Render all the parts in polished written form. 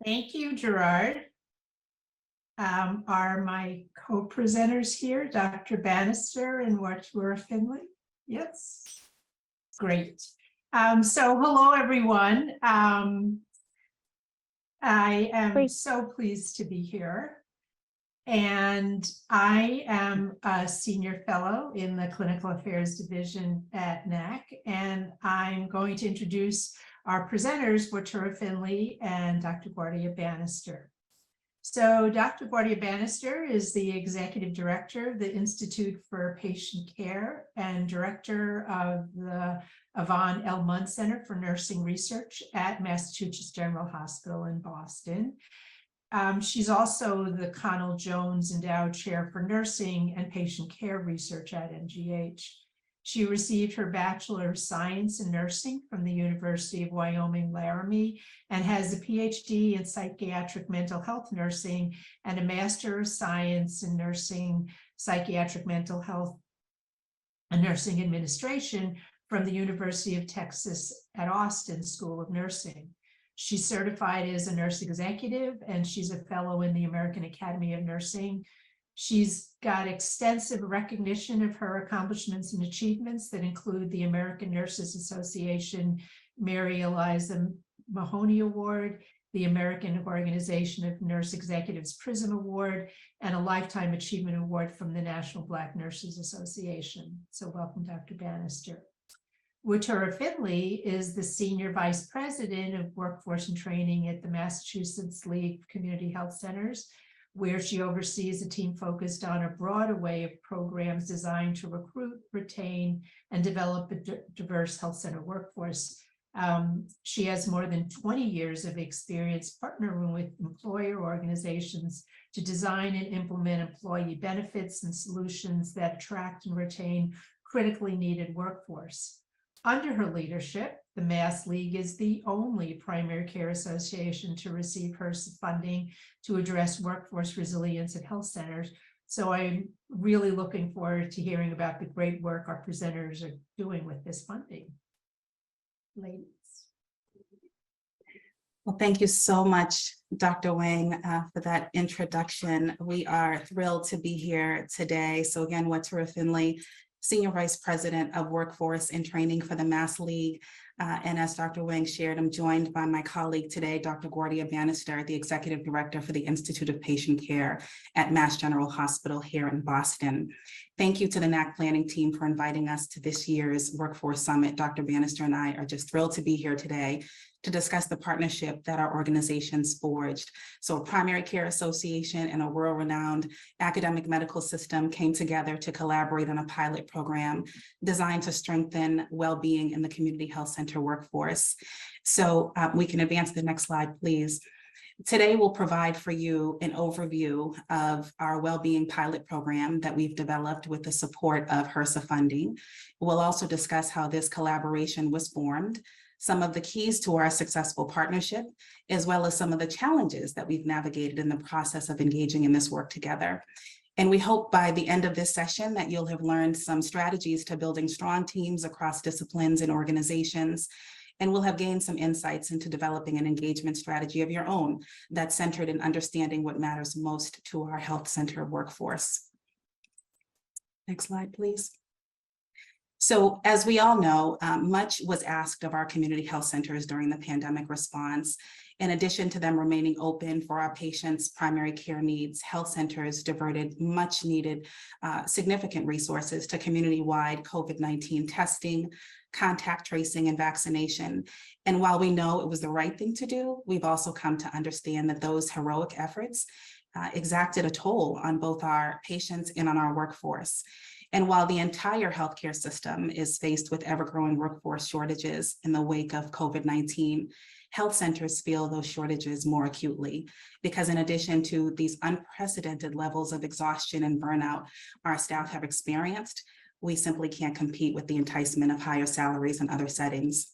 Thank you, Gerard. Are my co-presenters here, Dr. Bannister and Wartura Finley? Yes, great. So hello, everyone. I am so pleased to be here. And I am a senior fellow in the Clinical Affairs Division at NAC, and I'm going to introduce our presenters, Wartura Finley and Dr. Guardia Bannister. So Dr. Guardia Bannister is the Executive Director of the Institute for Patient Care and Director of the Yvonne L. Munn Center for Nursing Research at Massachusetts General Hospital in Boston. She's also the Connell Jones Endowed Chair for Nursing and Patient Care Research at MGH. She received her Bachelor of Science in Nursing from the University of Wyoming Laramie and has a PhD in Psychiatric Mental Health Nursing and a Master of Science in Nursing, Psychiatric Mental Health and Nursing Administration from the University of Texas at Austin School of Nursing. She's certified as a nurse executive, and she's a fellow in the American Academy of Nursing. She's got extensive recognition of her accomplishments and achievements that include the American Nurses Association Mary Eliza Mahoney Award, the American Organization of Nurse Executives Prism Award, and a Lifetime Achievement Award from the National Black Nurses Association. So welcome, Dr. Bannister. Wartura Finley is the Senior Vice President of Workforce and Training at the Massachusetts League of Community Health Centers, where she oversees a team focused on a broad array of programs designed to recruit, retain, and develop a diverse health center workforce. She has more than 20 years of experience partnering with employer organizations to design and implement employee benefits and solutions that attract and retain critically needed workforce. Under her leadership, the Mass League is the only primary care association to receive HRSA funding to address workforce resilience at health centers. So I'm really looking forward to hearing about the great work our presenters are doing with this funding. Ladies. Well, thank you so much, Dr. Wang, for that introduction. We are thrilled to be here today. So again, Wartura Finley, Senior Vice President of Workforce and Training for the Mass League. And as Dr. Wang shared, I'm joined by my colleague today, Dr. Guardia Bannister, the Executive Director for the Institute of Patient Care at Mass General Hospital here in Boston. Thank you to the NAC planning team for inviting us to this year's Workforce Summit. Dr. Bannister and I are just thrilled to be here today to discuss the partnership that our organizations forged. So a primary care association and a world-renowned academic medical system came together to collaborate on a pilot program designed to strengthen well-being in the community health center workforce. So we can advance the next slide, please. Today, we'll provide for you an overview of our well-being pilot program that we've developed with the support of HRSA funding. We'll also discuss how this collaboration was formed, some of the keys to our successful partnership, as well as some of the challenges that we've navigated in the process of engaging in this work together. And we hope by the end of this session that you'll have learned some strategies to building strong teams across disciplines and organizations, and we'll have gained some insights into developing an engagement strategy of your own that's centered in understanding what matters most to our health center workforce. Next slide, please. So as we all know, much was asked of our community health centers during the pandemic response. In addition to them remaining open for our patients' primary care needs, health centers diverted much needed significant resources to community-wide COVID-19 testing, contact tracing, and vaccination. And while we know it was the right thing to do, we've also come to understand that those heroic efforts exacted a toll on both our patients and on our workforce. And while the entire healthcare system is faced with ever-growing workforce shortages in the wake of COVID-19, health centers feel those shortages more acutely, because in addition to these unprecedented levels of exhaustion and burnout our staff have experienced, we simply can't compete with the enticement of higher salaries in other settings.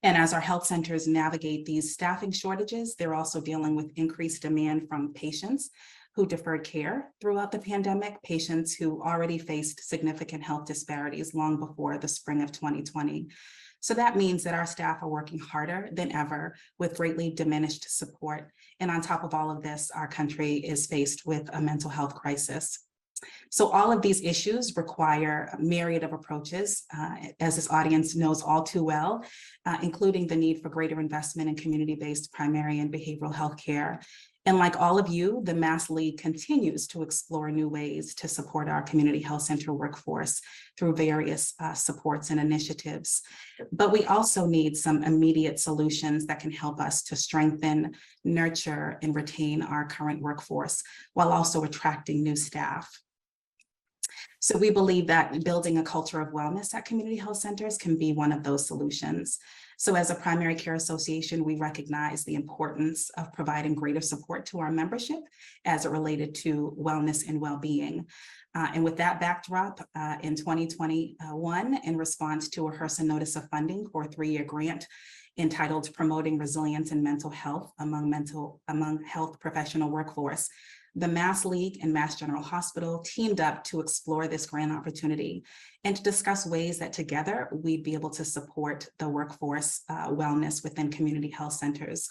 And as our health centers navigate these staffing shortages, they're also dealing with increased demand from patients who deferred care throughout the pandemic, patients who already faced significant health disparities long before the spring of 2020. So that means that our staff are working harder than ever with greatly diminished support. And on top of all of this, our country is faced with a mental health crisis. So all of these issues require a myriad of approaches, as this audience knows all too well, including the need for greater investment in community-based primary and behavioral health care. And like all of you, the Mass League continues to explore new ways to support our community health center workforce through various supports and initiatives. But we also need some immediate solutions that can help us to strengthen, nurture, and retain our current workforce while also attracting new staff. So we believe that building a culture of wellness at community health centers can be one of those solutions. So as a primary care association, we recognize the importance of providing greater support to our membership as it related to wellness and well-being. And with that backdrop, in 2021, in response to a HRSA notice of funding for a 3-year grant entitled Promoting Resilience and Mental Health among Health Professional Workforce, the Mass League and Mass General Hospital teamed up to explore this grant opportunity and to discuss ways that together we'd be able to support the workforce wellness within community health centers.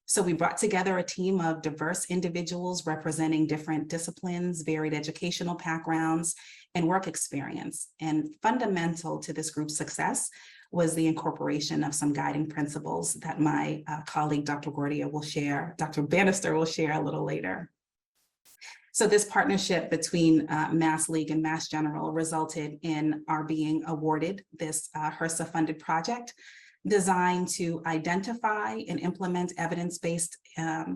So we brought together a team of diverse individuals representing different disciplines, varied educational backgrounds, and work experience. And fundamental to this group's success was the incorporation of some guiding principles that my colleague, Dr. Bannister will share a little later. So this partnership between Mass League and Mass General resulted in our being awarded this HRSA funded project designed to identify and implement evidence-based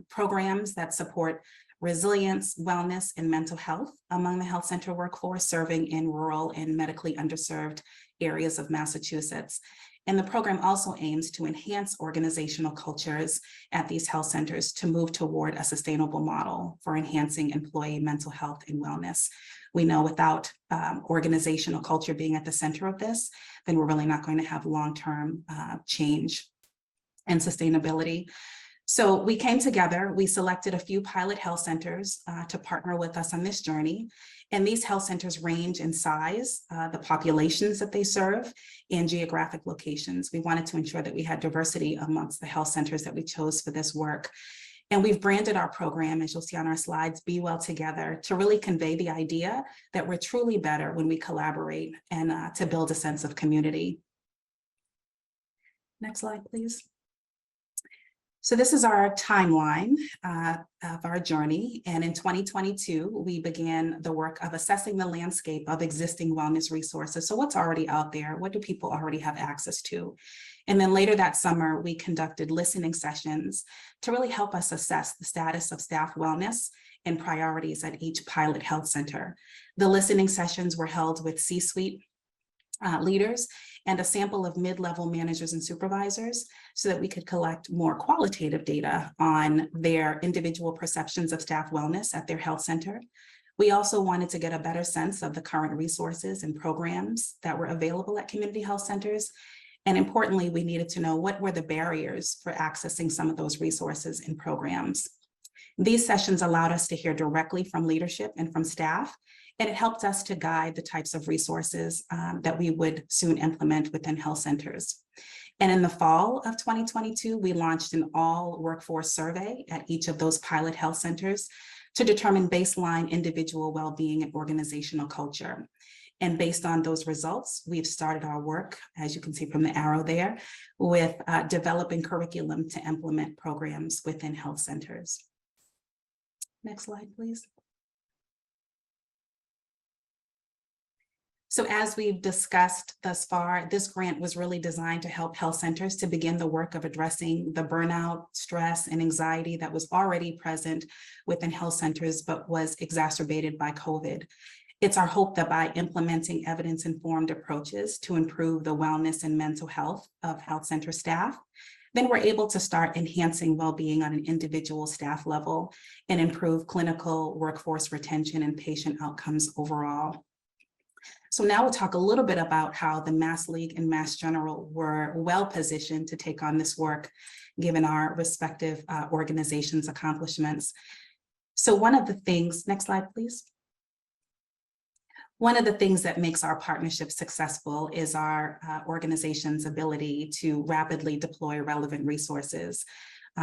programs that support resilience, wellness, and mental health among the health center workforce serving in rural and medically underserved areas of Massachusetts. And the program also aims to enhance organizational cultures at these health centers to move toward a sustainable model for enhancing employee mental health and wellness. We know without organizational culture being at the center of this, then we're really not going to have long-term change and sustainability. So we came together, we selected a few pilot health centers to partner with us on this journey. And these health centers range in size, the populations that they serve, and geographic locations. We wanted to ensure that we had diversity amongst the health centers that we chose for this work. And we've branded our program, as you'll see on our slides, Be Well Together, to really convey the idea that we're truly better when we collaborate and to build a sense of community. Next slide, please. So this is our timeline of our journey. And in 2022, we began the work of assessing the landscape of existing wellness resources. So what's already out there? What do people already have access to? And then later that summer, we conducted listening sessions to really help us assess the status of staff wellness and priorities at each pilot health center. The listening sessions were held with C-suite leaders and a sample of mid-level managers and supervisors so that we could collect more qualitative data on their individual perceptions of staff wellness at their health center. We also wanted to get a better sense of the current resources and programs that were available at community health centers. And importantly, we needed to know what were the barriers for accessing some of those resources and programs. These sessions allowed us to hear directly from leadership and from staff, and it helped us to guide the types of resources that we would soon implement within health centers. And in the fall of 2022, we launched an all workforce survey at each of those pilot health centers to determine baseline individual well-being and organizational culture. And based on those results, we've started our work, as you can see from the arrow there, with developing curriculum to implement programs within health centers. Next slide, please. So as we've discussed thus far, this grant was really designed to help health centers to begin the work of addressing the burnout, stress, and anxiety that was already present within health centers, but was exacerbated by COVID. It's our hope that by implementing evidence-informed approaches to improve the wellness and mental health of health center staff, then we're able to start enhancing well-being on an individual staff level and improve clinical workforce retention and patient outcomes overall. So now we'll talk a little bit about how the Mass League and Mass General were well positioned to take on this work, given our respective organizations' accomplishments. So one of the things, next slide, please. One of the things that makes our partnership successful is our organization's ability to rapidly deploy relevant resources.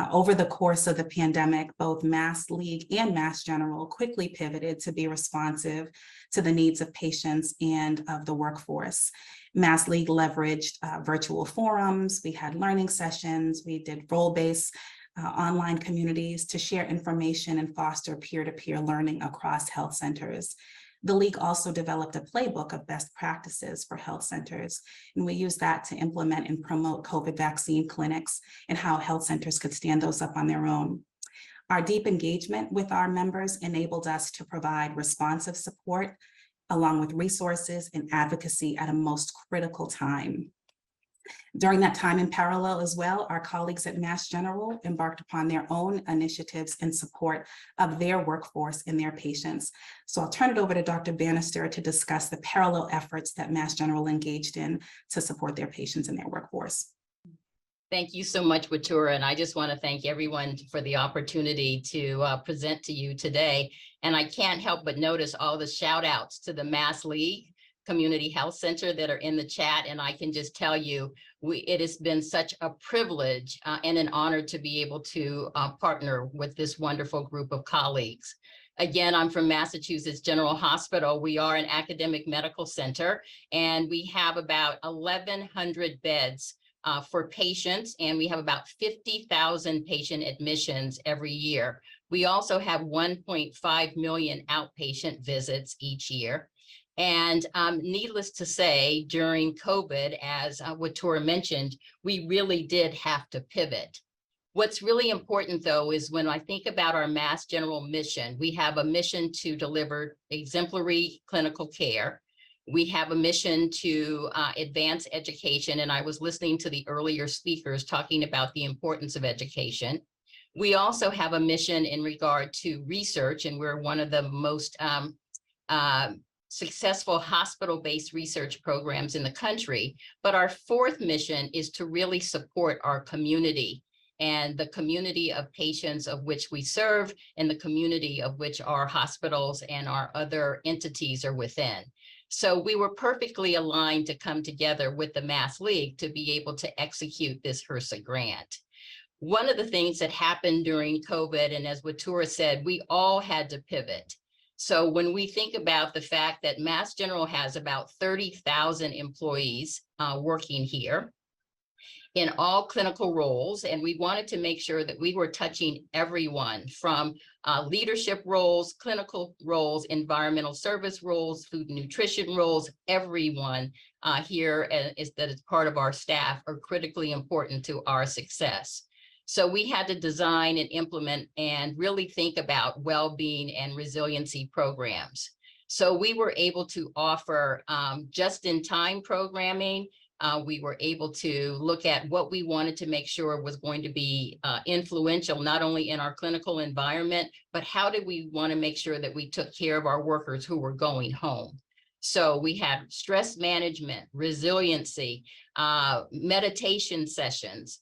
Over the course of the pandemic, both Mass League and Mass General quickly pivoted to be responsive to the needs of patients and of the workforce. Mass League leveraged virtual forums, we had learning sessions, we did role-based online communities to share information and foster peer-to-peer learning across health centers. The League also developed a playbook of best practices for health centers, and we used that to implement and promote COVID vaccine clinics and how health centers could stand those up on their own. Our deep engagement with our members enabled us to provide responsive support along with resources and advocacy at a most critical time. During that time in parallel as well, our colleagues at Mass General embarked upon their own initiatives in support of their workforce and their patients. So I'll turn it over to Dr. Bannister to discuss the parallel efforts that Mass General engaged in to support their patients and their workforce. Thank you so much, Watura, and I just want to thank everyone for the opportunity to present to you today. And I can't help but notice all the shout outs to the Mass League Community Health Center that are in the chat. And I can just tell you, it has been such a privilege and an honor to be able to partner with this wonderful group of colleagues. Again, I'm from Massachusetts General Hospital. We are an academic medical center, and we have about 1,100 beds for patients, and we have about 50,000 patient admissions every year. We also have 1.5 million outpatient visits each year. And needless to say, during COVID, as Watura mentioned, we really did have to pivot. What's really important, though, is when I think about our Mass General mission, we have a mission to deliver exemplary clinical care. We have a mission to advance education, and I was listening to the earlier speakers talking about the importance of education. We also have a mission in regard to research, and we're one of the most successful hospital-based research programs in the country. But our fourth mission is to really support our community and the community of patients of which we serve and the community of which our hospitals and our other entities are within. So we were perfectly aligned to come together with the Mass League to be able to execute this HRSA grant. One of the things that happened during COVID, and as Watura said, we all had to pivot. So when we think about the fact that Mass General has about 30,000 employees working here in all clinical roles, and we wanted to make sure that we were touching everyone from leadership roles, clinical roles, environmental service roles, food and nutrition roles, everyone here that is part of our staff are critically important to our success. So we had to design and implement and really think about well-being and resiliency programs. So we were able to offer just-in-time programming. We were able to look at what we wanted to make sure was going to be influential, not only in our clinical environment, but how did we want to make sure that we took care of our workers who were going home. So we had stress management, resiliency, meditation sessions,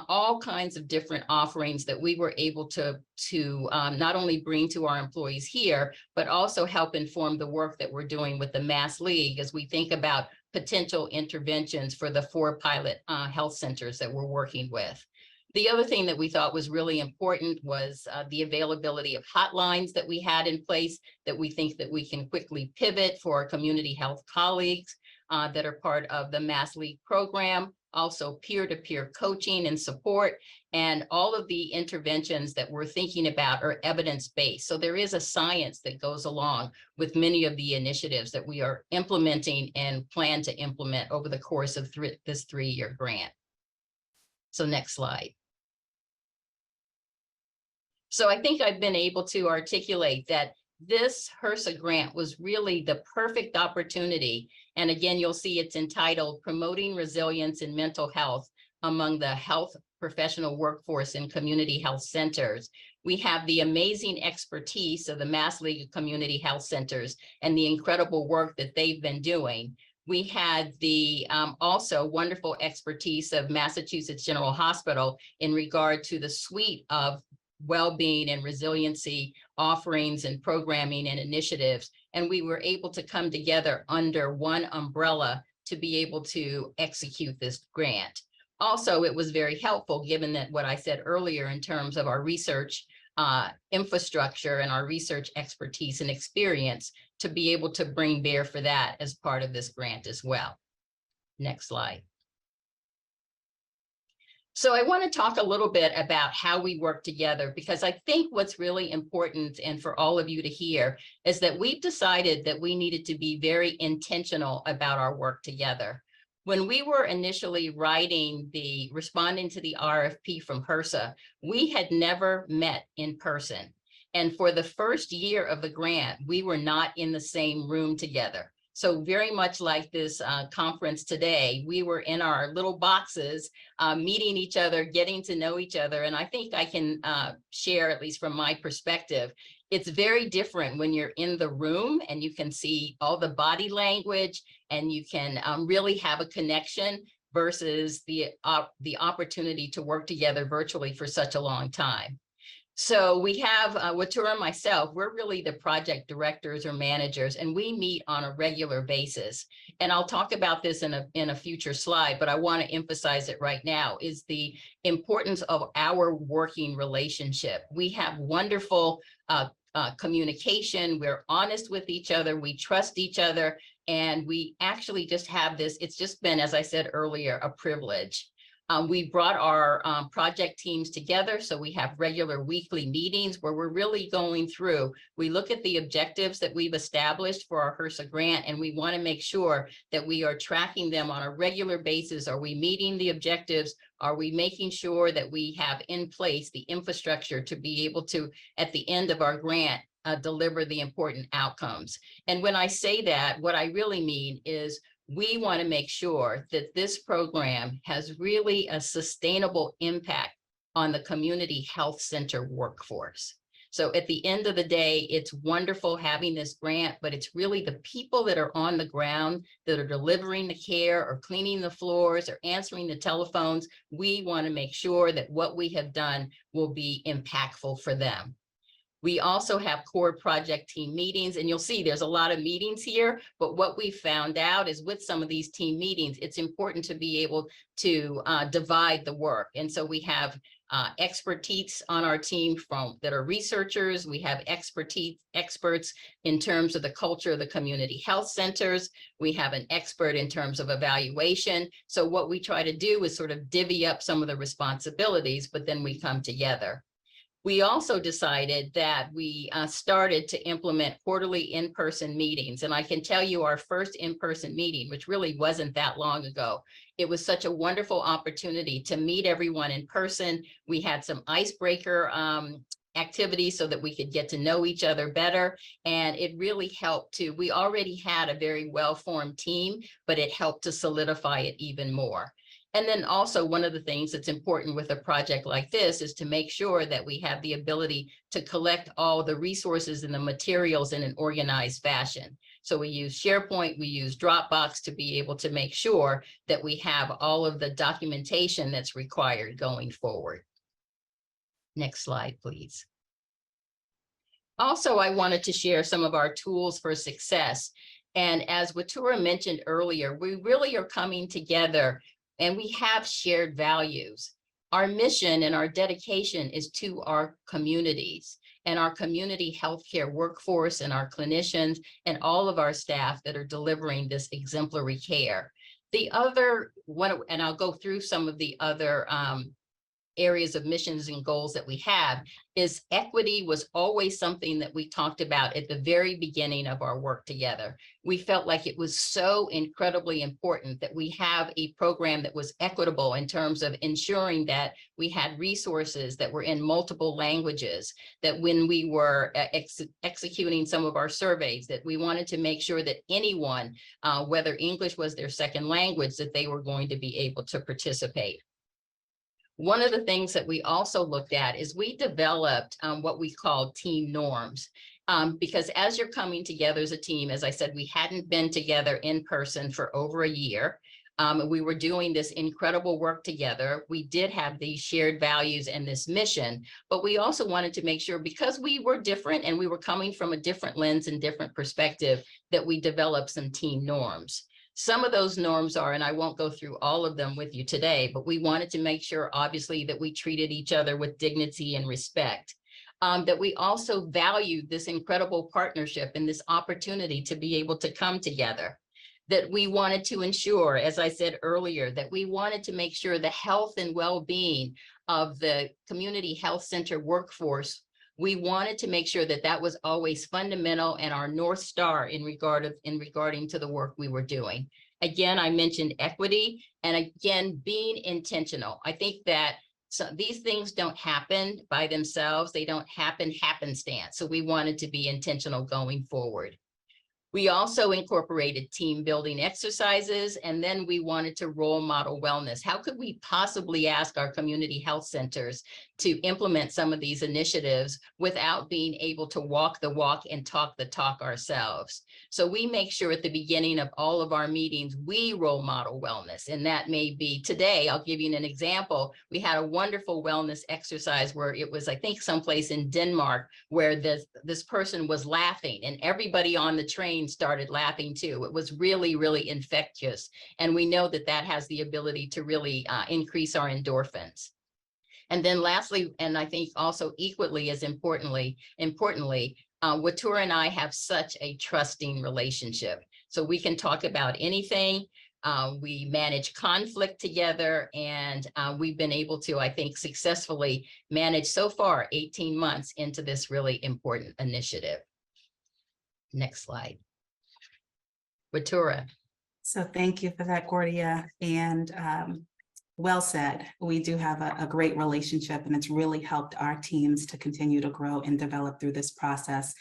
all kinds of different offerings that we were able to not only bring to our employees here, but also help inform the work that we're doing with the Mass League as we think about potential interventions for the 4 pilot health centers that we're working with. The other thing that we thought was really important was the availability of hotlines that we had in place that we think that we can quickly pivot for our community health colleagues that are part of the Mass League program. Also peer-to-peer coaching and support, and all of the interventions that we're thinking about are evidence-based. So there is a science that goes along with many of the initiatives that we are implementing and plan to implement over the course of this 3-year grant. So next slide. So I think I've been able to articulate that this HRSA grant was really the perfect opportunity. And again, you'll see it's entitled Promoting Resilience in Mental Health Among the Health Professional Workforce in Community Health Centers. We have the amazing expertise of the Mass League of Community Health Centers and the incredible work that they've been doing. We had the also wonderful expertise of Massachusetts General Hospital in regard to the suite of well-being and resiliency offerings and programming and initiatives. And we were able to come together under one umbrella to be able to execute this grant. Also, it was very helpful given that what I said earlier in terms of our research infrastructure and our research expertise and experience to be able to bring bear for that as part of this grant as well. Next slide. So I want to talk a little bit about how we work together, because I think what's really important and for all of you to hear is that we've decided that we needed to be very intentional about our work together. When we were initially responding to the RFP from HRSA, we had never met in person. And for the first year of the grant, we were not in the same room together. So very much like this conference today, we were in our little boxes, meeting each other, getting to know each other. And I think I can share, at least from my perspective, it's very different when you're in the room and you can see all the body language and you can really have a connection versus the opportunity to work together virtually for such a long time. So we have Watura and myself, we're really the project directors or managers, and we meet on a regular basis. And I'll talk about this in a future slide, but I want to emphasize it right now, is the importance of our working relationship. We have wonderful communication. We're honest with each other. We trust each other. And we actually just have this, it's just been, as I said earlier, a privilege. We brought our project teams together. So we have regular weekly meetings where we're really going through. We look at the objectives that we've established for our HRSA grant, and we want to make sure that we are tracking them on a regular basis. Are we meeting the objectives? Are we making sure that we have in place the infrastructure to be able to, at the end of our grant, deliver the important outcomes? And when I say that, what I really mean is we want to make sure that this program has really a sustainable impact on the community health center workforce. So at the end of the day, it's wonderful having this grant, but it's really the people that are on the ground that are delivering the care or cleaning the floors or answering the telephones. We want to make sure that what we have done will be impactful for them. We also have core project team meetings, and you'll see there's a lot of meetings here, but what we found out is with some of these team meetings, it's important to be able to divide the work. And so we have expertise on our team that are researchers. We have experts in terms of the culture of the community health centers. We have an expert in terms of evaluation. So what we try to do is sort of divvy up some of the responsibilities, but then we come together. We also decided that we started to implement quarterly in-person meetings. And I can tell you our first in-person meeting, which really wasn't that long ago, it was such a wonderful opportunity to meet everyone in person. We had some icebreaker activities so that we could get to know each other better. And it really helped we already had a very well-formed team, but it helped to solidify it even more. And then also one of the things that's important with a project like this is to make sure that we have the ability to collect all the resources and the materials in an organized fashion. So we use SharePoint, we use Dropbox to be able to make sure that we have all of the documentation that's required going forward. Next slide, please. Also, I wanted to share some of our tools for success. And as Watura mentioned earlier, we really are coming together and we have shared values. Our mission and our dedication is to our communities and our community healthcare workforce and our clinicians and all of our staff that are delivering this exemplary care. The other one, and I'll go through some of the other areas of missions and goals that we have, is equity was always something that we talked about at the very beginning of our work together. We felt like it was so incredibly important that we have a program that was equitable in terms of ensuring that we had resources that were in multiple languages, that when we were executing some of our surveys, that we wanted to make sure that anyone, whether English was their second language, that they were going to be able to participate. One of the things that we also looked at is we developed what we call team norms. Because as you're coming together as a team, as I said, we hadn't been together in person for over a year. We were doing this incredible work together. We did have these shared values and this mission, but we also wanted to make sure, because we were different and we were coming from a different lens and different perspective, that we developed some team norms. Some of those norms are, and I won't go through all of them with you today, but we wanted to make sure, obviously, that we treated each other with dignity and respect. That we also valued this incredible partnership and this opportunity to be able to come together. That we wanted to ensure, as I said earlier, that we wanted to make sure the health and well-being of the community health center workforce, we wanted to make sure that that was always fundamental and our North Star in regarding to the work we were doing. Again, I mentioned equity, and again, being intentional. I think that these things don't happen by themselves. They don't happen happenstance. So we wanted to be intentional going forward. We also incorporated team building exercises, and then we wanted to role model wellness. How could we possibly ask our community health centers to implement some of these initiatives without being able to walk the walk and talk the talk ourselves? So we make sure at the beginning of all of our meetings, we role model wellness. And that may be today, I'll give you an example. We had a wonderful wellness exercise where it was, I think, someplace in Denmark, where this person was laughing and everybody on the train started laughing too. It was really, really infectious. And we know that that has the ability to really increase our endorphins. And then lastly, and I think also equally as importantly, Watura and I have such a trusting relationship. So we can talk about anything. We manage conflict together, and we've been able to, I think, successfully manage so far 18 months into this really important initiative. Next slide. Watura. So thank you for that, Gordia. And well said. We do have a great relationship, and it's really helped our teams to continue to grow and develop through this process.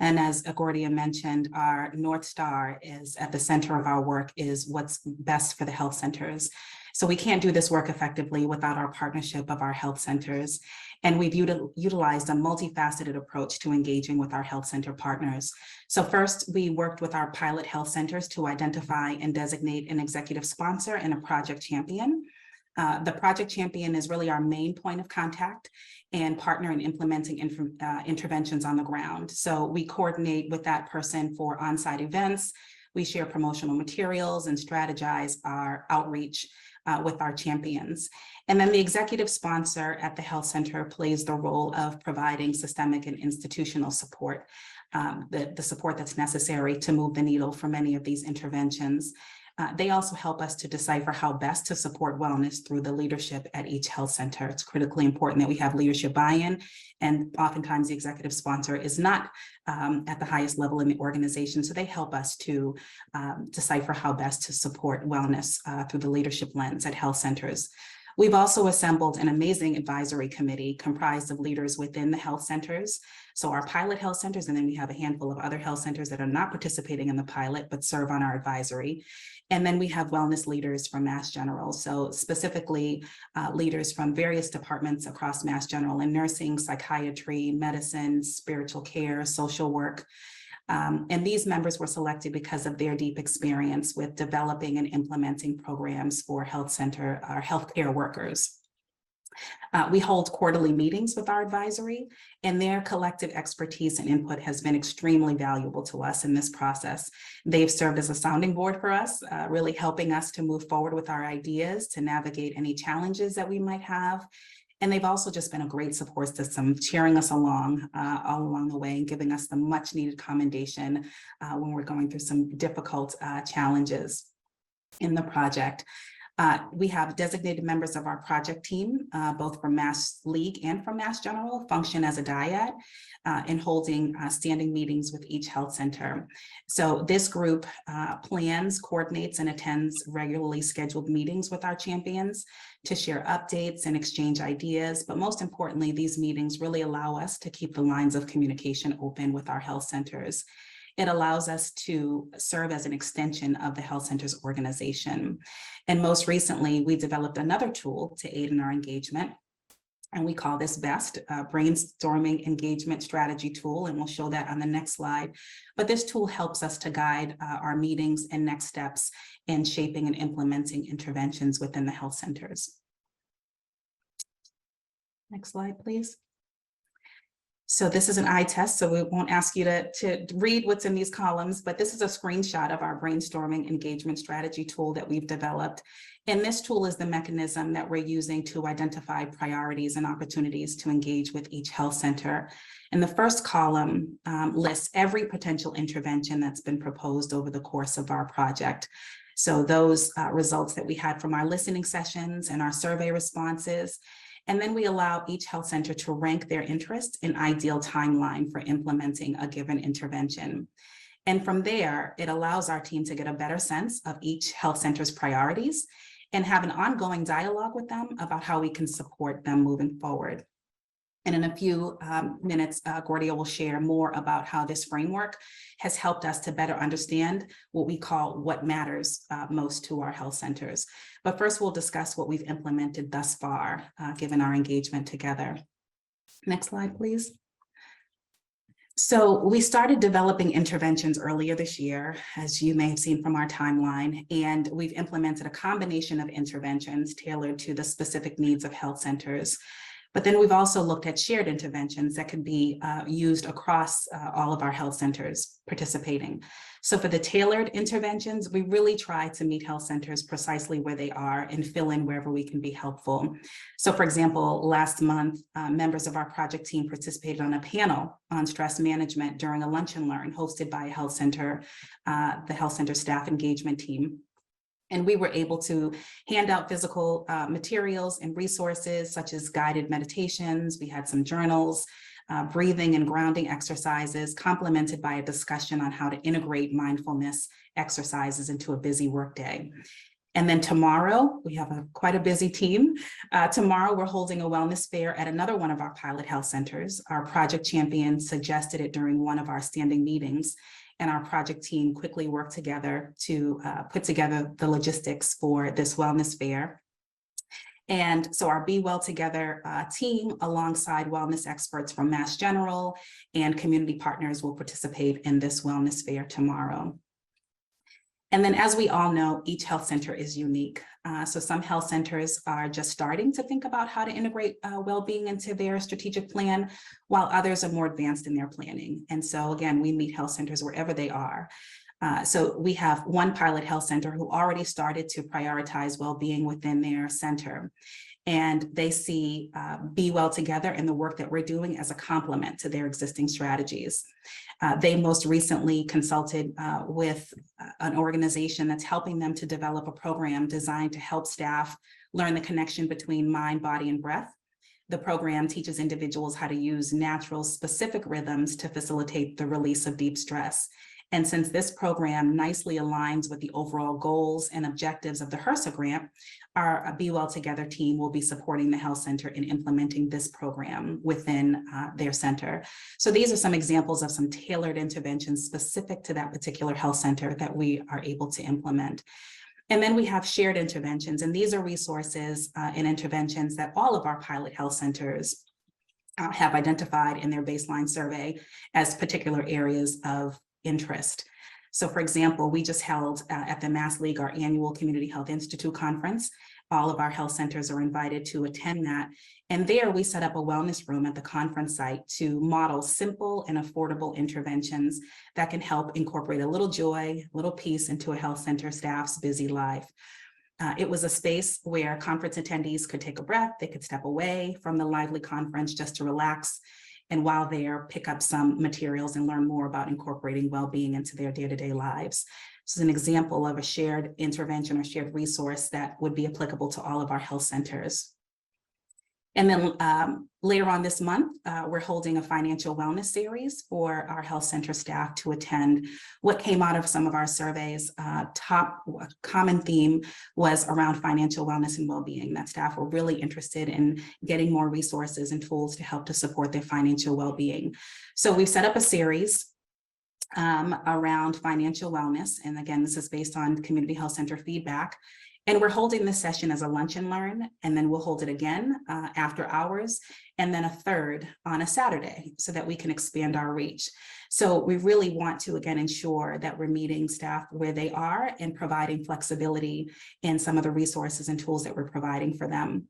And as Gordia mentioned, our North Star is at the center of our work is what's best for the health centers. So we can't do this work effectively without our partnership of our health centers. And we've utilized a multifaceted approach to engaging with our health center partners. So first, we worked with our pilot health centers to identify and designate an executive sponsor and a project champion. The project champion is really our main point of contact and partner in implementing interventions on the ground. So we coordinate with that person for on-site events. We share promotional materials and strategize our outreach with our champions. And then the executive sponsor at the health center plays the role of providing systemic and institutional support, the support that's necessary to move the needle for many of these interventions. They also help us to decipher how best to support wellness through the leadership at each health center. It's critically important that we have leadership buy-in, and oftentimes the executive sponsor is not at the highest level in the organization, so they help us to decipher how best to support wellness through the leadership lens at health centers. We've also assembled an amazing advisory committee comprised of leaders within the health centers. So our pilot health centers, and then we have a handful of other health centers that are not participating in the pilot, but serve on our advisory. And then we have wellness leaders from Mass General. So specifically leaders from various departments across Mass General in nursing, psychiatry, medicine, spiritual care, social work. And these members were selected because of their deep experience with developing and implementing programs for healthcare workers. We hold quarterly meetings with our advisory, and their collective expertise and input has been extremely valuable to us in this process. They've served as a sounding board for us, really helping us to move forward with our ideas, to navigate any challenges that we might have. And they've also just been a great support system, cheering us along all along the way and giving us the much needed commendation when we're going through some difficult challenges in the project. We have designated members of our project team, both from Mass League and from Mass General, function as a dyad in holding standing meetings with each health center. So this group plans, coordinates, and attends regularly scheduled meetings with our champions to share updates and exchange ideas. But most importantly, these meetings really allow us to keep the lines of communication open with our health centers. It allows us to serve as an extension of the health center's organization. And most recently, we developed another tool to aid in our engagement. And we call this BEST, Brainstorming Engagement Strategy Tool, and we'll show that on the next slide. But this tool helps us to guide our meetings and next steps in shaping and implementing interventions within the health centers. Next slide, please. So this is an eye test, so we won't ask you to read what's in these columns, but this is a screenshot of our brainstorming engagement strategy tool that we've developed. And this tool is the mechanism that we're using to identify priorities and opportunities to engage with each health center. And the first column lists every potential intervention that's been proposed over the course of our project. So those results that we had from our listening sessions and our survey responses. And then we allow each health center to rank their interest in ideal timeline for implementing a given intervention. And from there, it allows our team to get a better sense of each health center's priorities and have an ongoing dialogue with them about how we can support them moving forward. And in a few minutes, Gordia will share more about how this framework has helped us to better understand what we call what matters most to our health centers. But first, we'll discuss what we've implemented thus far, given our engagement together. Next slide, please. So we started developing interventions earlier this year, as you may have seen from our timeline, and we've implemented a combination of interventions tailored to the specific needs of health centers. But then we've also looked at shared interventions that can be used across all of our health centers participating. So for the tailored interventions, we really try to meet health centers precisely where they are and fill in wherever we can be helpful. So for example, last month, members of our project team participated on a panel on stress management during a lunch and learn hosted by a health center, the health center staff engagement team. And we were able to hand out physical materials and resources such as guided meditations. We had some journals, breathing and grounding exercises, complemented by a discussion on how to integrate mindfulness exercises into a busy workday. And then tomorrow, we have quite a busy team. Tomorrow, we're holding a wellness fair at another one of our pilot health centers. Our project champion suggested it during one of our standing meetings, and our project team quickly worked together to put together the logistics for this wellness fair. And so our Be Well Together team, alongside wellness experts from Mass General and community partners, will participate in this wellness fair tomorrow. And then, as we all know, each health center is unique. So some health centers are just starting to think about how to integrate well-being into their strategic plan, while others are more advanced in their planning. And so again, we meet health centers wherever they are. So we have one pilot health center who already started to prioritize well-being within their center. And they see Be Well Together and the work that we're doing as a complement to their existing strategies. They most recently consulted with an organization that's helping them to develop a program designed to help staff learn the connection between mind, body, and breath. The program teaches individuals how to use natural, specific rhythms to facilitate the release of deep stress. And since this program nicely aligns with the overall goals and objectives of the HRSA grant, our Be Well Together team will be supporting the health center in implementing this program within their center. So these are some examples of some tailored interventions specific to that particular health center that we are able to implement. And then we have shared interventions, and these are resources and interventions that all of our pilot health centers have identified in their baseline survey as particular areas of interest. So for example, we just held at the Mass League our annual Community Health Institute conference. All of our health centers are invited to attend that. And there we set up a wellness room at the conference site to model simple and affordable interventions that can help incorporate a little joy, a little peace into a health center staff's busy life. It was a space where conference attendees could take a breath, they could step away from the lively conference just to relax, and while there, pick up some materials and learn more about incorporating well-being into their day-to-day lives. This is an example of a shared intervention or shared resource that would be applicable to all of our health centers. And then later on this month, we're holding a financial wellness series for our health center staff to attend. What came out of some of our surveys, top common theme was around financial wellness and well-being, that staff were really interested in getting more resources and tools to help to support their financial well-being. So we've set up a series around financial wellness. And again, this is based on community health center feedback. And we're holding this session as a lunch and learn, and then we'll hold it again after hours, and then a third on a Saturday so that we can expand our reach. So we really want to, again, ensure that we're meeting staff where they are and providing flexibility in some of the resources and tools that we're providing for them.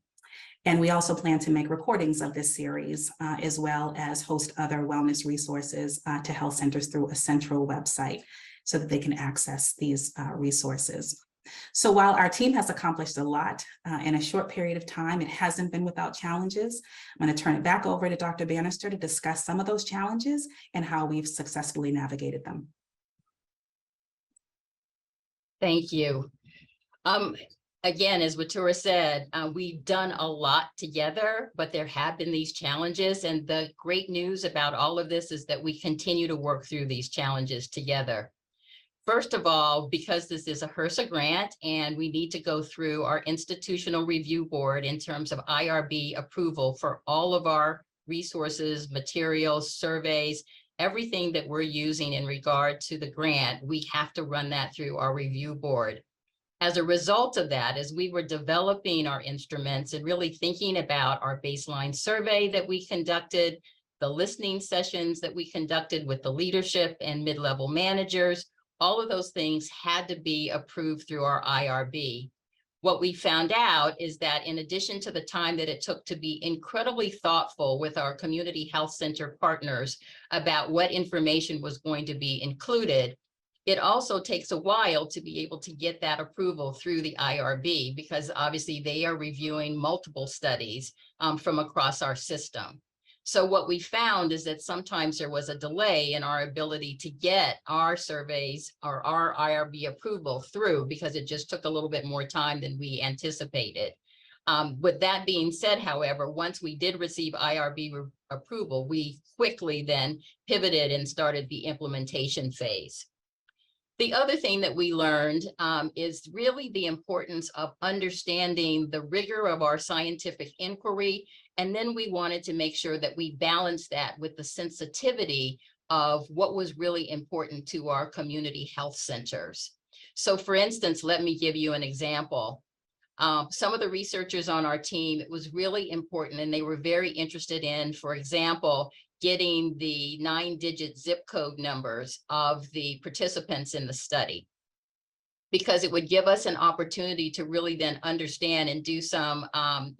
And we also plan to make recordings of this series, as well as host other wellness resources to health centers through a central website so that they can access these resources. So while our team has accomplished a lot in a short period of time, it hasn't been without challenges. I'm going to turn it back over to Dr. Bannister to discuss some of those challenges and how we've successfully navigated them. Thank you. Again, as Watura said, we've done a lot together, but there have been these challenges. And the great news about all of this is that we continue to work through these challenges together. First of all, because this is a HRSA grant and we need to go through our institutional review board in terms of IRB approval for all of our resources, materials, surveys, everything that we're using in regard to the grant, we have to run that through our review board. As a result of that, as we were developing our instruments and really thinking about our baseline survey that we conducted, the listening sessions that we conducted with the leadership and mid-level managers, all of those things had to be approved through our IRB. What we found out is that in addition to the time that it took to be incredibly thoughtful with our community health center partners about what information was going to be included, it also takes a while to be able to get that approval through the IRB because obviously they are reviewing multiple studies from across our system. So what we found is that sometimes there was a delay in our ability to get our surveys or our IRB approval through because it just took a little bit more time than we anticipated. With that being said, however, once we did receive IRB approval, we quickly then pivoted and started the implementation phase. The other thing that we learned is really the importance of understanding the rigor of our scientific inquiry. And then we wanted to make sure that we balance that with the sensitivity of what was really important to our community health centers. So for instance, let me give you an example. Some of the researchers on our team, it was really important and they were very interested in, for example, getting the 9-digit zip code numbers of the participants in the study, because it would give us an opportunity to really then understand and do some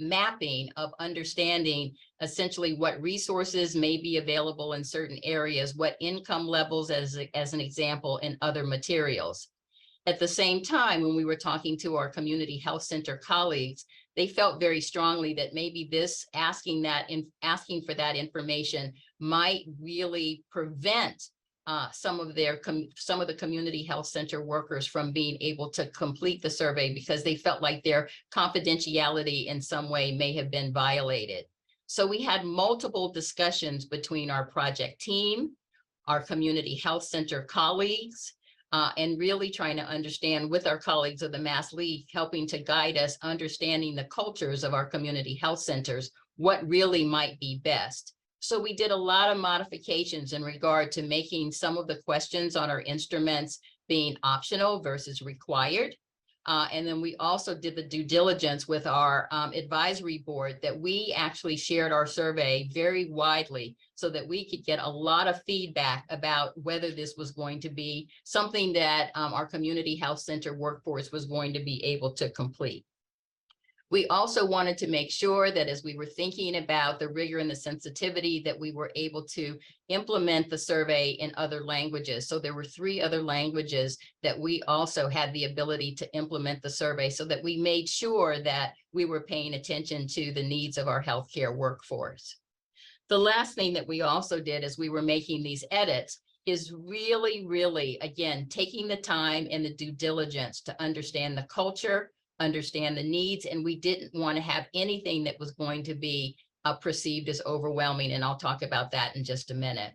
mapping of understanding essentially what resources may be available in certain areas, what income levels as an example in other materials. At the same time, when we were talking to our community health center colleagues, they felt very strongly that maybe this asking for that information might really prevent some of the community health center workers from being able to complete the survey because they felt like their confidentiality in some way may have been violated. So we had multiple discussions between our project team, our community health center colleagues, and really trying to understand with our colleagues of the Mass League, helping to guide us understanding the cultures of our community health centers, what really might be best. So we did a lot of modifications in regard to making some of the questions on our instruments being optional versus required. And then we also did the due diligence with our advisory board that we actually shared our survey very widely so that we could get a lot of feedback about whether this was going to be something that our community health center workforce was going to be able to complete. We also wanted to make sure that as we were thinking about the rigor and the sensitivity that we were able to implement the survey in other languages. So there were 3 other languages that we also had the ability to implement the survey so that we made sure that we were paying attention to the needs of our healthcare workforce. The last thing that we also did as we were making these edits is really, again, taking the time and the due diligence to understand the culture, understand the needs, and we didn't want to have anything that was going to be perceived as overwhelming, and I'll talk about that in just a minute.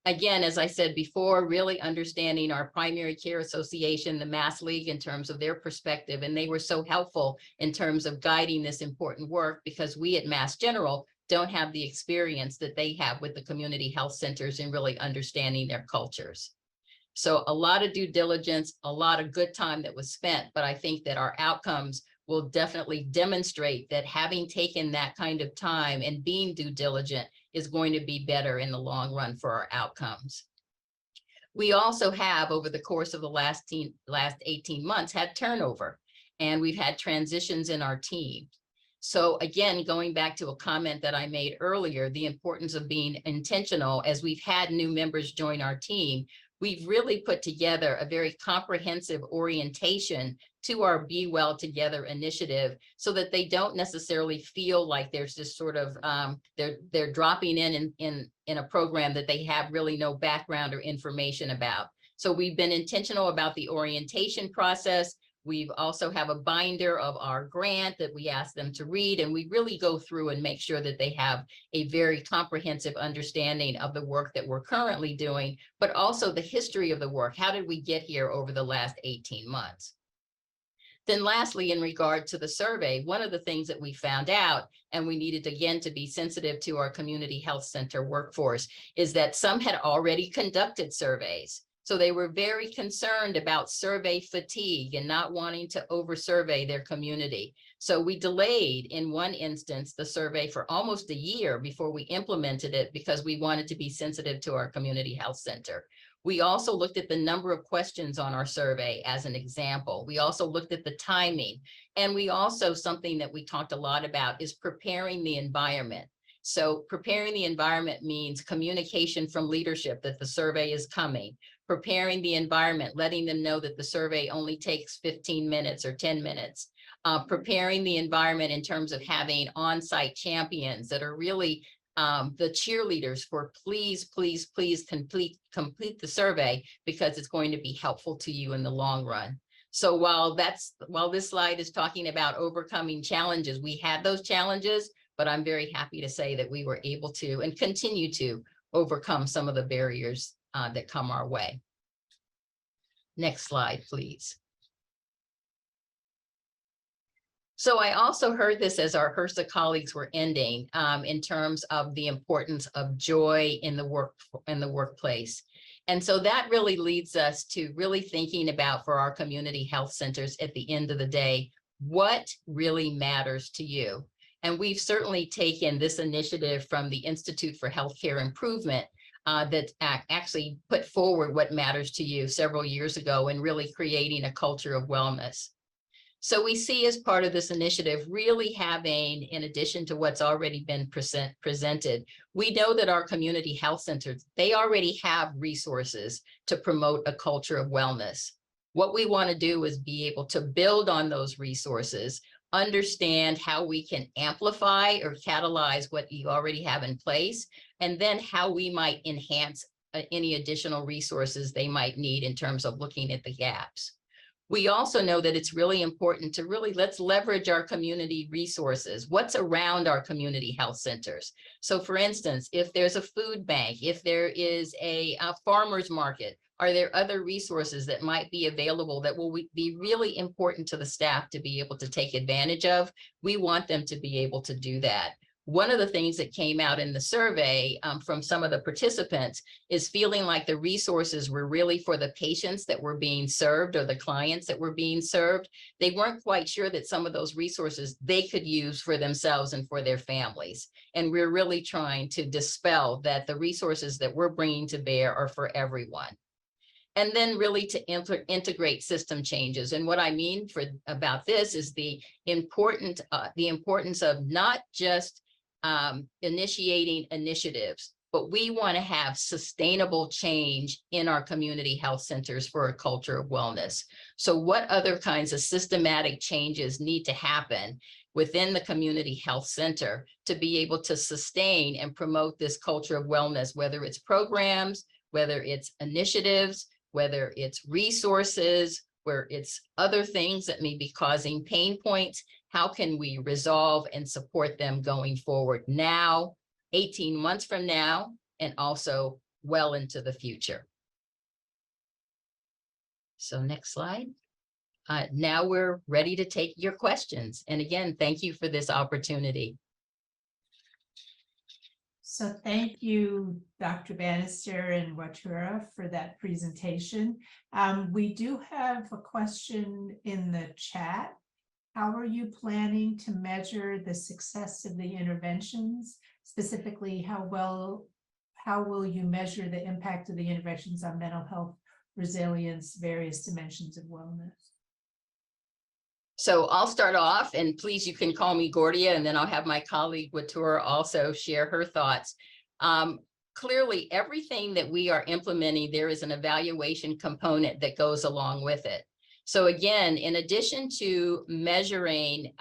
Again, as I said before, really understanding our primary care association, the Mass League, in terms of their perspective, and they were so helpful in terms of guiding this important work because we at Mass General don't have the experience that they have with the community health centers in really understanding their cultures. So a lot of due diligence, a lot of good time that was spent, but I think that our outcomes will definitely demonstrate that having taken that kind of time and being due diligent is going to be better in the long run for our outcomes. We also have, over the course of the last 18 months, had turnover, and we've had transitions in our team. So again, going back to a comment that I made earlier, the importance of being intentional as we've had new members join our team, we've really put together a very comprehensive orientation to our Be Well Together initiative so that they don't necessarily feel like there's this sort of, they're dropping in a program that they have really no background or information about. So we've been intentional about the orientation process. We also have a binder of our grant that we ask them to read, and we really go through and make sure that they have a very comprehensive understanding of the work that we're currently doing, but also the history of the work. How did we get here over the last 18 months? Then lastly, in regard to the survey, one of the things that we found out, and we needed again to be sensitive to our community health center workforce, is that some had already conducted surveys. So they were very concerned about survey fatigue and not wanting to over-survey their community. So we delayed, in one instance, the survey for almost a year before we implemented it because we wanted to be sensitive to our community health center. We also looked at the number of questions on our survey as an example. We also looked at the timing. And we also, something that we talked a lot about is preparing the environment. So preparing the environment means communication from leadership that the survey is coming. Preparing the environment, letting them know that the survey only takes 15 minutes or 10 minutes. Preparing the environment in terms of having on-site champions that are really the cheerleaders for please complete the survey because it's going to be helpful to you in the long run. So while this slide is talking about overcoming challenges, we had those challenges, but I'm very happy to say that we were able to and continue to overcome some of the barriers that come our way. Next slide, please. So I also heard this as our HRSA colleagues were ending in terms of the importance of joy in the workplace. And so that really leads us to really thinking about, for our community health centers at the end of the day, what really matters to you. And we've certainly taken this initiative from the Institute for Healthcare Improvement that actually put forward what matters to you several years ago in really creating a culture of wellness. So we see, as part of this initiative, really having, in addition to what's already been presented, we know that our community health centers, they already have resources to promote a culture of wellness. What we want to do is be able to build on those resources, understand how we can amplify or catalyze what you already have in place, and then how we might enhance any additional resources they might need in terms of looking at the gaps. We also know that it's really important to let's leverage our community resources. What's around our community health centers? So for instance, if there's a food bank, if there is a farmer's market, are there other resources that might be available that will be really important to the staff to be able to take advantage of? We want them to be able to do that. One of the things that came out in the survey from some of the participants is feeling like the resources were really for the patients that were being served or the clients that were being served. They weren't quite sure that some of those resources they could use for themselves and for their families. And we're really trying to dispel that the resources that we're bringing to bear are for everyone. And then really to integrate system changes. And what I mean about this is the importance of not just initiating initiatives, but we want to have sustainable change in our community health centers for a culture of wellness. So what other kinds of systematic changes need to happen within the community health center to be able to sustain and promote this culture of wellness, whether it's programs, whether it's initiatives, whether it's resources, where it's other things that may be causing pain points? How can we resolve and support them going forward now, 18 months from now, and also well into the future? So next slide. Now we're ready to take your questions. And again, thank you for this opportunity. So thank you, Dr. Bannister and Watura, for that presentation. We do have a question in the chat. How are you planning to measure the success of the interventions? Specifically, how will you measure the impact of the interventions on mental health, resilience, various dimensions of wellness? So I'll start off, and please, you can call me Gordia, and then I'll have my colleague Watura also share her thoughts. Clearly, everything that we are implementing, there is an evaluation component that goes along with it. So again, in addition to measuring,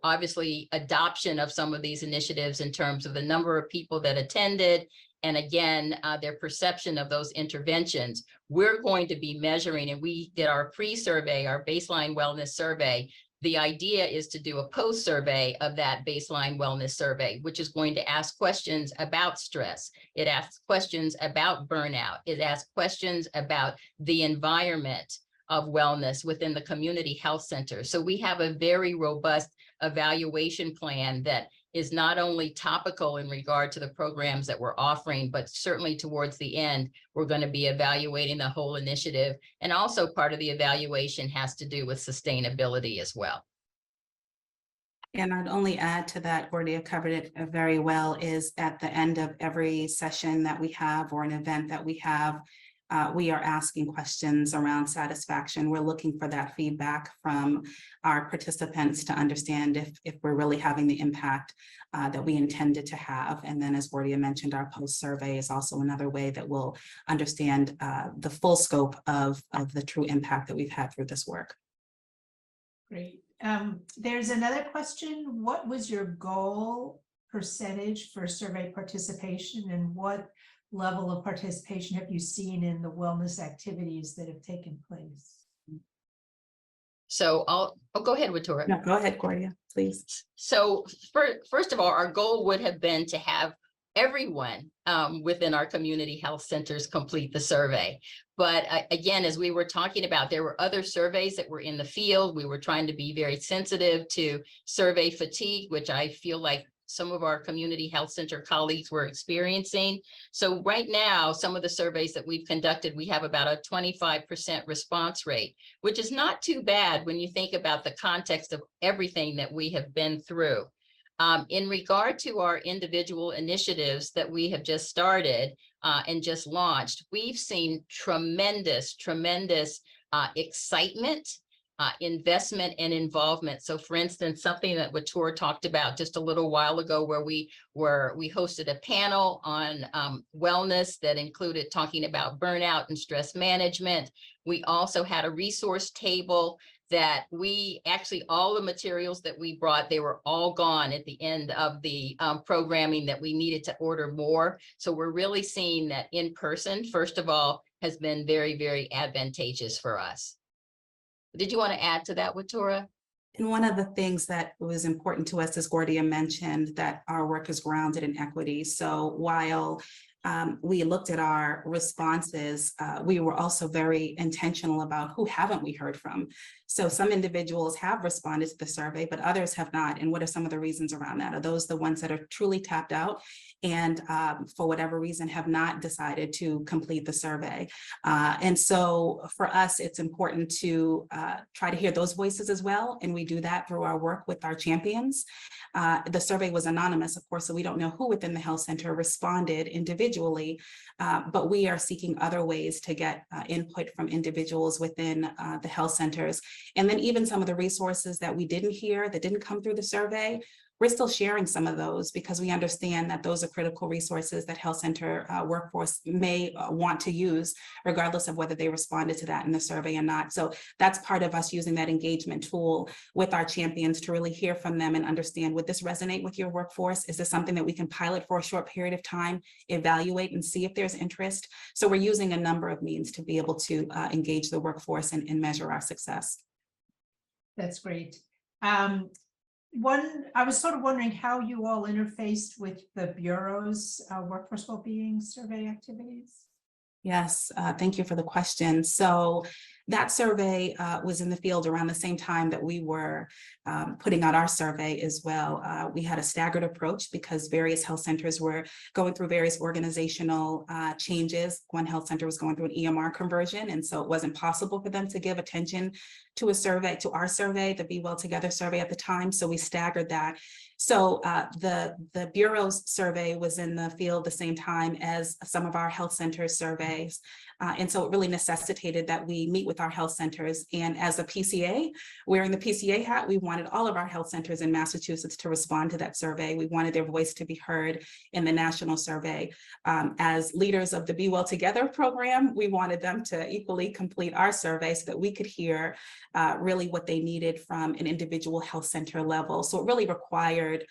obviously adoption of some of these initiatives in terms of the number of people that attended, and again, their perception of those interventions, we're going to be measuring, and we did our pre-survey, our baseline wellness survey. The idea is to do a post-survey of that baseline wellness survey, which is going to ask questions about stress. It asks questions about burnout. It asks questions about the environment of wellness within the community health center. So we have a very robust evaluation plan that is not only topical in regard to the programs that we're offering, but certainly towards the end, we're going to be evaluating the whole initiative. And also part of the evaluation has to do with sustainability as well. And I'd only add to that, Gordia covered it very well, is at the end of every session that we have or an event that we have, we are asking questions around satisfaction. We're looking for that feedback from our participants to understand if we're really having the impact that we intended to have. And then, as Gordia mentioned, our post-survey is also another way that we'll understand the full scope of the true impact that we've had through this work. Great. There's another question. What was your goal percentage for survey participation, and what level of participation have you seen in the wellness activities that have taken place? So I'll go ahead, Watura. No, go ahead, Gordia, please. So first of all, our goal would have been to have everyone within our community health centers complete the survey. But again, as we were talking about, there were other surveys that were in the field. We were trying to be very sensitive to survey fatigue, which I feel like some of our community health center colleagues were experiencing. So right now, some of the surveys that we've conducted, we have about a 25% response rate, which is not too bad when you think about the context of everything that we have been through. In regard to our individual initiatives that we have just started and just launched, we've seen tremendous excitement, investment and involvement. So for instance, something that Watura talked about just a little while ago, where we hosted a panel on wellness that included talking about burnout and stress management. We also had a resource table that we actually, all the materials that we brought, they were all gone at the end of the programming that we needed to order more. So we're really seeing that in person, first of all, has been very advantageous for us. Did you want to add to that, Watura? And one of the things that was important to us, as Gordia mentioned, that our work is grounded in equity. So while we looked at our responses, we were also very intentional about who haven't we heard from. So some individuals have responded to the survey, but others have not. And what are some of the reasons around that? Are those the ones that are truly tapped out and for whatever reason have not decided to complete the survey? And so for us, it's important to try to hear those voices as well. And we do that through our work with our champions. The survey was anonymous, of course, so we don't know who within the health center responded individually, but we are seeking other ways to get input from individuals within the health centers. And then even some of the resources that we didn't hear, that didn't come through the survey, we're still sharing some of those because we understand that those are critical resources that health center workforce may want to use, regardless of whether they responded to that in the survey or not. So that's part of us using that engagement tool with our champions to really hear from them and understand, would this resonate with your workforce? Is this something that we can pilot for a short period of time, evaluate and see if there's interest? So we're using a number of means to be able to engage the workforce and measure our success. That's great. I was sort of wondering how you all interfaced with the Bureau's workforce well-being survey activities. Yes, thank you for the question. So That survey was in the field around the same time that we were putting out our survey as well. We had a staggered approach because various health centers were going through various organizational changes. One health center was going through an EMR conversion, and so it wasn't possible for them to give attention to a survey, to our survey, the Be Well Together survey at the time. So we staggered that. So the Bureau's survey was in the field the same time as some of our health center surveys. And so it really necessitated that we meet with our health centers. And as a PCA, wearing the PCA hat, we wanted all of our health centers in Massachusetts to respond to that survey. We wanted their voice to be heard in the national survey. As leaders of the Be Well Together program, we wanted them to equally complete our survey so that we could hear really what they needed from an individual health center level. So it really required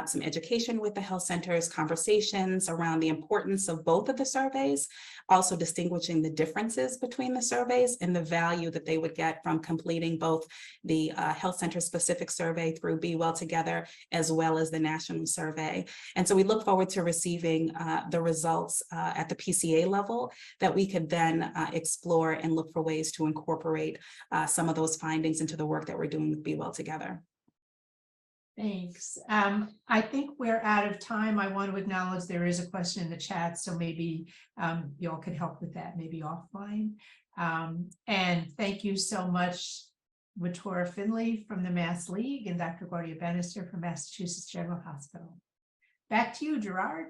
some education with the health centers, conversations around the importance of both of the surveys, also distinguishing the differences between the surveys and the value that they would get from completing both the health center specific survey through Be Well Together, as well as the national survey. And so we look forward to receiving the results at the PCA level that we could then explore and look for ways to incorporate some of those findings into the work that we're doing with Be Well Together. Thanks. I think we're out of time. I want to acknowledge there is a question in the chat, so maybe y'all could help with that, maybe offline. And thank you so much, Watora Finley from the Mass League and Dr. Gloria Bannister from Massachusetts General Hospital. Back to you, Gerard.